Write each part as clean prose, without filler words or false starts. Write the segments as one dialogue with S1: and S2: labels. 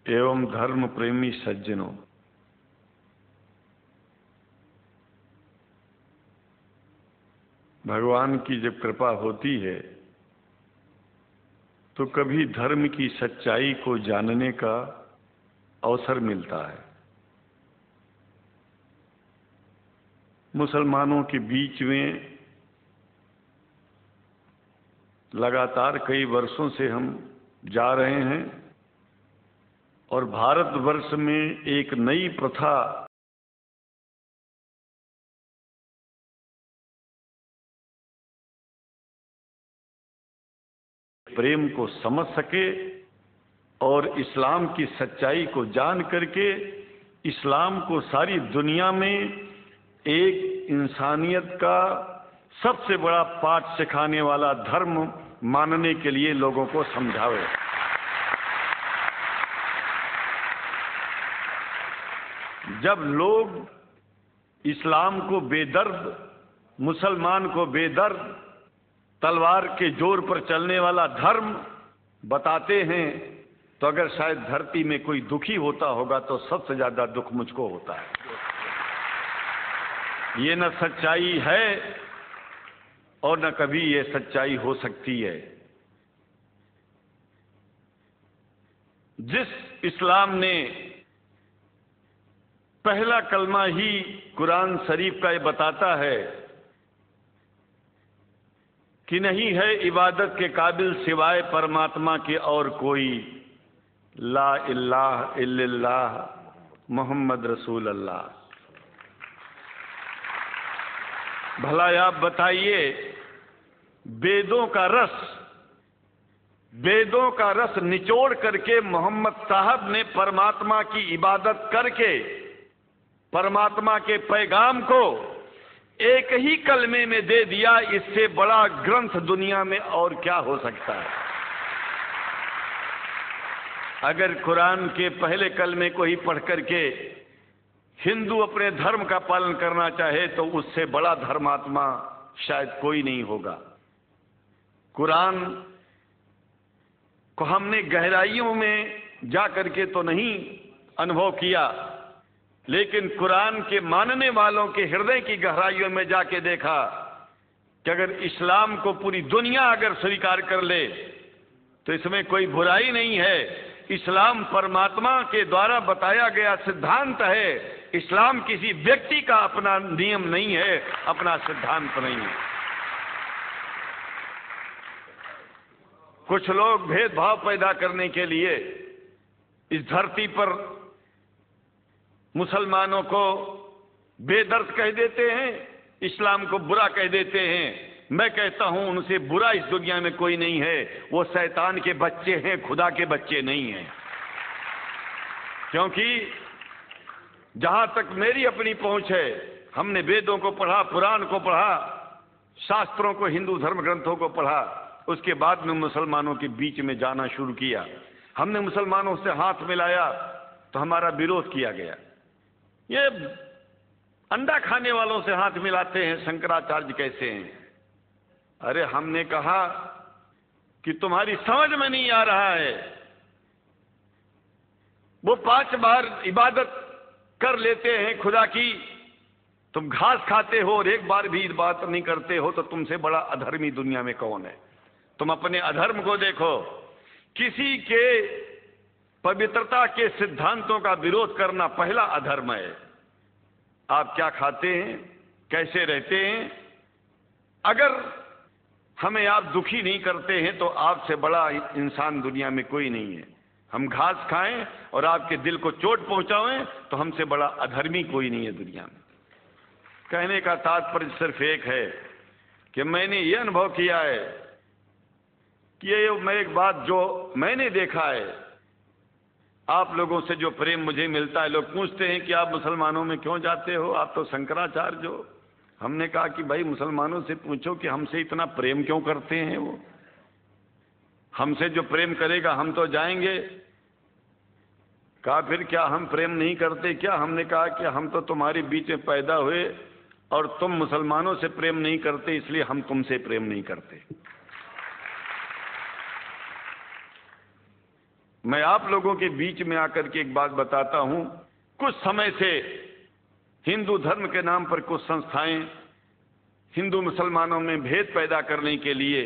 S1: एवं धर्म प्रेमी सज्जनों, भगवान की जब कृपा होती है तो कभी धर्म की सच्चाई को जानने का अवसर मिलता है। मुसलमानों के बीच में लगातार कई वर्षों से हम जा रहे हैं और भारतवर्ष में एक नई प्रथा प्रेम को समझ सके और इस्लाम की सच्चाई को जान करके इस्लाम को सारी दुनिया में एक इंसानियत का सबसे बड़ा पाठ सिखाने वाला धर्म मानने के लिए लोगों को समझावे। जब लोग इस्लाम को बेदर्द, मुसलमान को बेदर्द, तलवार के जोर पर चलने वाला धर्म बताते हैं तो अगर शायद धरती में कोई दुखी होता होगा तो सबसे ज्यादा दुख मुझको होता है। ये न सच्चाई है और न कभी ये सच्चाई हो सकती है। जिस इस्लाम ने पहला कलमा ही कुरान शरीफ का ये बताता है कि नहीं है इबादत के काबिल सिवाय परमात्मा के और कोई, ला इलाहा इल्लल्लाह मोहम्मद रसूल अल्लाह। भला आप बताइए, वेदों का रस निचोड़ करके मोहम्मद साहब ने परमात्मा की इबादत करके परमात्मा के पैगाम को एक ही कलमे में दे दिया। इससे बड़ा ग्रंथ दुनिया में और क्या हो सकता है? अगर कुरान के पहले कलमे को ही पढ़ करके हिंदू अपने धर्म का पालन करना चाहे तो उससे बड़ा धर्मात्मा शायद कोई नहीं होगा। कुरान को हमने गहराइयों में जा करके तो नहीं अनुभव किया, लेकिन कुरान के मानने वालों के हृदय की गहराइयों में जाके देखा कि अगर इस्लाम को पूरी दुनिया अगर स्वीकार कर ले तो इसमें कोई बुराई नहीं है। इस्लाम परमात्मा के द्वारा बताया गया सिद्धांत है। इस्लाम किसी व्यक्ति का अपना नियम नहीं है, अपना सिद्धांत नहीं है। कुछ लोग भेदभाव पैदा करने के लिए इस धरती पर मुसलमानों को बेदर्द कह देते हैं, इस्लाम को बुरा कह देते हैं। मैं कहता हूं उनसे बुरा इस दुनिया में कोई नहीं है। वो शैतान के बच्चे हैं, खुदा के बच्चे नहीं हैं। क्योंकि जहां तक मेरी अपनी पहुंच है, हमने वेदों को पढ़ा, पुराण को पढ़ा, शास्त्रों को, हिंदू धर्म ग्रंथों को पढ़ा। उसके बाद में मुसलमानों के बीच में जाना शुरू किया। हमने मुसलमानों से हाथ मिलाया तो हमारा विरोध किया गया। ये अंडा खाने वालों से हाथ मिलाते हैं, शंकराचार्य कैसे हैं? अरे हमने कहा कि तुम्हारी समझ में नहीं आ रहा है। वो 5 बार इबादत कर लेते हैं खुदा की, तुम घास खाते हो और एक बार भी इबादत नहीं करते हो, तो तुमसे बड़ा अधर्मी दुनिया में कौन है? तुम अपने अधर्म को देखो। किसी के पवित्रता के सिद्धांतों का विरोध करना पहला अधर्म है। आप क्या खाते हैं, कैसे रहते हैं, अगर हमें आप दुखी नहीं करते हैं तो आपसे बड़ा इंसान दुनिया में कोई नहीं है। हम घास खाएं और आपके दिल को चोट पहुंचाएं तो हमसे बड़ा अधर्मी कोई नहीं है दुनिया में। कहने का तात्पर्य सिर्फ एक है कि मैंने ये अनुभव किया है कि ये मैं एक बात जो मैंने देखा है, आप लोगों से जो प्रेम मुझे मिलता है, लोग पूछते हैं कि आप मुसलमानों में क्यों जाते हो, आप तो शंकराचार्य हो। हमने कहा कि भाई मुसलमानों से पूछो कि हमसे इतना प्रेम क्यों करते हैं। वो हमसे जो प्रेम करेगा हम तो जाएंगे। कहा फिर क्या हम प्रेम नहीं करते क्या? हमने कहा कि हम तो तुम्हारे बीच में पैदा हुए और तुम मुसलमानों से प्रेम नहीं करते, इसलिए हम तुमसे प्रेम नहीं करते। मैं आप लोगों के बीच में आकर के एक बात बताता हूं। कुछ समय से हिंदू धर्म के नाम पर कुछ संस्थाएं हिंदू मुसलमानों में भेद पैदा करने के लिए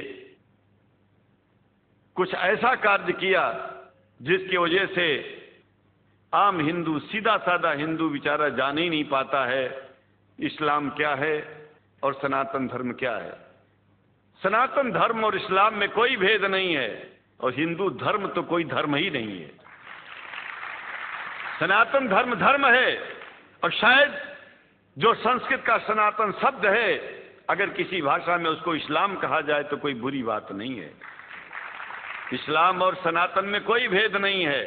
S1: कुछ ऐसा कार्य किया जिसकी वजह से आम हिंदू, सीधा साधा हिंदू बेचारा जान ही नहीं पाता है इस्लाम क्या है और सनातन धर्म क्या है। सनातन धर्म और इस्लाम में कोई भेद नहीं है और हिंदू धर्म तो कोई धर्म ही नहीं है। सनातन धर्म धर्म है और शायद जो संस्कृत का सनातन शब्द है, अगर किसी भाषा में उसको इस्लाम कहा जाए तो कोई बुरी बात नहीं है। इस्लाम और सनातन में कोई भेद नहीं है,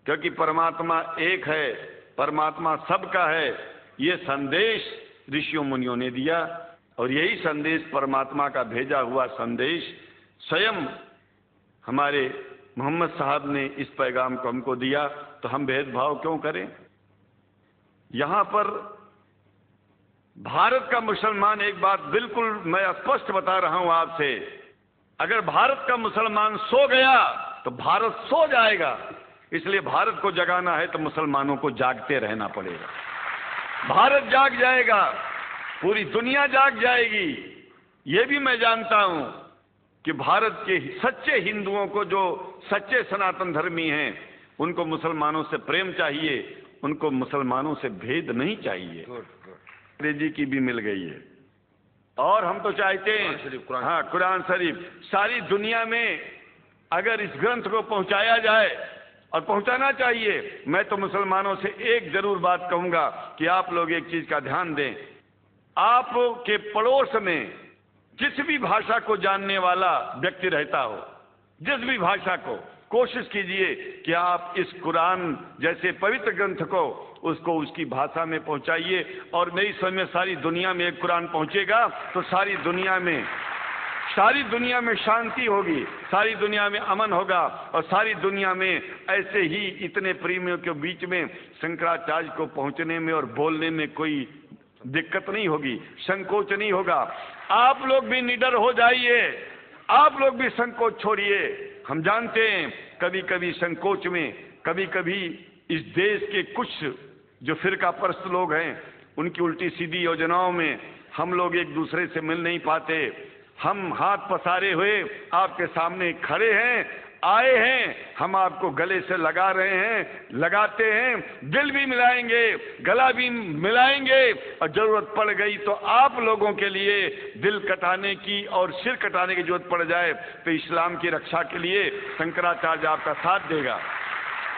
S1: क्योंकि परमात्मा एक है, परमात्मा सबका है। ये संदेश ऋषियों मुनियों ने दिया और यही संदेश परमात्मा का भेजा हुआ संदेश स्वयं हमारे मोहम्मद साहब ने इस पैगाम को हमको दिया, तो हम भेदभाव क्यों करें। यहां पर भारत का मुसलमान, एक बात बिल्कुल मैं स्पष्ट बता रहा हूं आपसे, अगर भारत का मुसलमान सो गया तो भारत सो जाएगा। इसलिए भारत को जगाना है तो मुसलमानों को जागते रहना पड़ेगा। भारत जाग जाएगा, पूरी दुनिया जाग जाएगी। ये भी मैं जानता हूं कि भारत के सच्चे हिंदुओं को, जो सच्चे सनातन धर्मी हैं, उनको मुसलमानों से प्रेम चाहिए, उनको मुसलमानों से भेद नहीं चाहिए। अंग्रेजी की भी मिल गई है और हम तो चाहते हैं, हाँ, कुरान शरीफ सारी दुनिया में अगर इस ग्रंथ को पहुंचाया जाए, और पहुंचाना चाहिए। मैं तो मुसलमानों से एक जरूर बात कहूंगा कि आप लोग एक चीज का ध्यान दें, आपके पड़ोस में जिस भी भाषा को जानने वाला व्यक्ति रहता हो, जिस भी भाषा को, कोशिश कीजिए कि आप इस कुरान जैसे पवित्र ग्रंथ को उसको उसकी भाषा में पहुंचाइए। और मेरी समझ में सारी दुनिया में एक कुरान पहुंचेगा तो सारी दुनिया में शांति होगी, सारी दुनिया में अमन होगा और सारी दुनिया में ऐसे ही इतने प्रेमियों के बीच में शंकराचार्य को पहुंचने में और बोलने में कोई दिक्कत नहीं होगी, संकोच नहीं होगा। आप लोग भी निडर हो जाइए, आप लोग भी संकोच छोड़िए। हम जानते हैं कभी कभी संकोच में, कभी कभी इस देश के कुछ जो फिरका परस्त लोग हैं, उनकी उल्टी सीधी योजनाओं में हम लोग एक दूसरे से मिल नहीं पाते। हम हाथ पसारे हुए आपके सामने खड़े हैं, आए हैं, हम आपको गले से लगा रहे हैं, लगाते हैं, दिल भी मिलाएंगे, गला भी मिलाएंगे और जरूरत पड़ गई तो आप लोगों के लिए दिल कटाने की और सिर कटाने की जरूरत पड़ जाए तो इस्लाम की रक्षा के लिए शंकराचार्य आपका साथ देगा।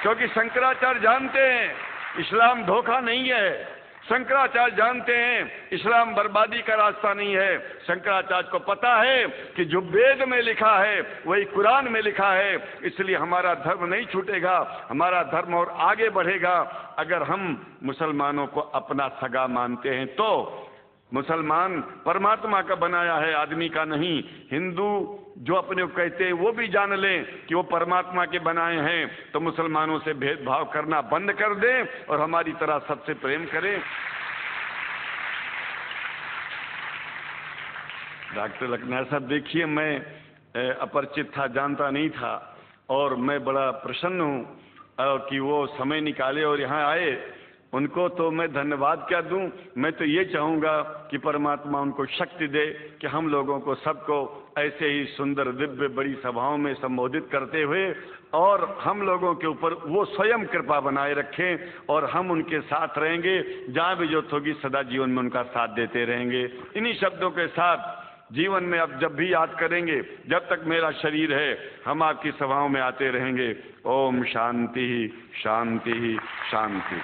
S1: क्योंकि शंकराचार्य जानते हैं इस्लाम धोखा नहीं है, शंकराचार्य जानते हैं इस्लाम बर्बादी का रास्ता नहीं है। शंकराचार्य को पता है कि जो वेद में लिखा है वही कुरान में लिखा है, इसलिए हमारा धर्म नहीं छूटेगा, हमारा धर्म और आगे बढ़ेगा। अगर हम मुसलमानों को अपना सगा मानते हैं तो मुसलमान परमात्मा का बनाया है, आदमी का नहीं। हिंदू जो अपने को कहते हैं वो भी जान लें कि वो परमात्मा के बनाए हैं, तो मुसलमानों से भेदभाव करना बंद कर दें और हमारी तरह सबसे प्रेम करें। डॉक्टर लखनऊ साहब, देखिए मैं अपरिचित था, जानता नहीं था और मैं बड़ा प्रसन्न हूँ कि वो समय निकाले और यहाँ आए। उनको तो मैं धन्यवाद क्या दूं, मैं तो ये चाहूँगा कि परमात्मा उनको शक्ति दे कि हम लोगों को सबको ऐसे ही सुंदर दिव्य बड़ी सभाओं में संबोधित करते हुए और हम लोगों के ऊपर वो स्वयं कृपा बनाए रखें और हम उनके साथ रहेंगे, जहाँ भी जरूरत होगी सदा जीवन में उनका साथ देते रहेंगे। इन्हीं शब्दों के साथ जीवन में अब जब भी याद करेंगे, जब तक मेरा शरीर है हम आपकी सभाओं में आते रहेंगे। ओम शांति शांति शांति।